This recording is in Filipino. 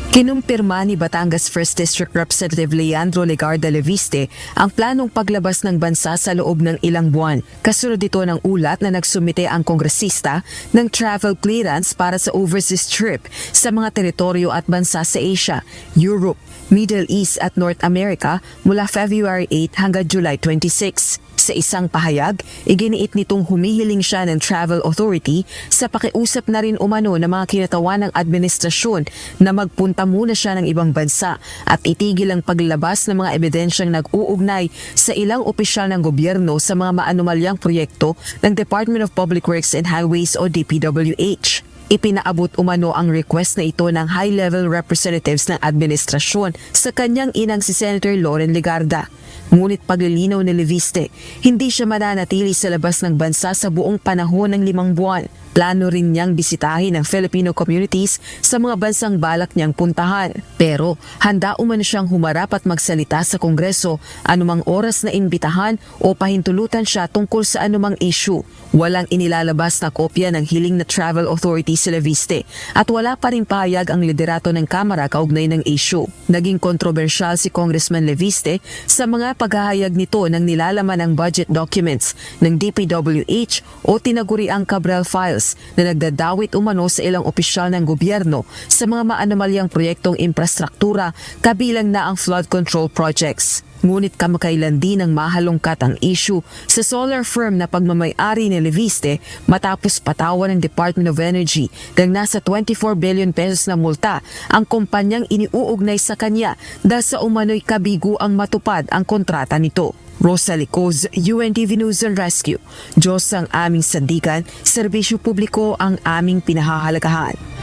Kinumpirma ni Batangas 1st District Representative Leandro Legarda Leviste ang planong paglabas ng bansa sa loob ng ilang buwan. Kasunod ito ng ulat na nagsumite ang kongresista ng travel clearance para sa overseas trip sa mga teritoryo at bansa sa Asia, Europe, Middle East at North America mula February 8 hanggang July 26. Sa isang pahayag, iginiit nitong humihiling siya ng Travel Authority sa pakiusap na rin umano ng mga kinatawan ng administrasyon na magpunta muna siya ng ibang bansa at itigil ang paglabas ng mga ebidensyang nag-uugnay sa ilang opisyal ng gobyerno sa mga maanumalyang proyekto ng Department of Public Works and Highways o DPWH. Ipinaabot umano ang request na ito ng high-level representatives ng administrasyon sa kanyang inang si Senator Loren Legarda. Ngunit paglilinaw ni Leviste, hindi siya mananatili sa labas ng bansa sa buong panahon ng 5 buwan. Plano rin niyang bisitahin ang Filipino communities sa mga bansang balak niyang puntahan. Pero handa umano siyang humarap at magsalita sa Kongreso anumang oras na imbitahan o pahintulutan siya tungkol sa anumang issue. Walang inilalabas na kopya ng hiling na Travel Authority si Leviste at wala pa rin pahayag ang liderato ng Kamara kaugnay ng issue. Naging kontrobersyal si Congressman Leviste sa mga paghahayag nito ng nilalaman ng budget documents ng DPWH o tinaguriang Cabral Files na nagdadawit umano sa ilang opisyal ng gobyerno sa mga maanomalyang proyektong infrastruktura kabilang na ang flood control projects. Ngunit kamakailan din ang mahalongkat ang issue sa solar firm na pagmamay-ari ni Leviste matapos patawan ng Department of Energy ng nasa 24 billion pesos na multa ang kumpanyang iniuugnay sa kanya dahil sa umano'y kabigo ang matupad ang kontrata nito. Rosalie Coz, UNTV News and Rescue. Diyos ang aming sandigan, serbisyo publiko ang aming pinahahalagahan.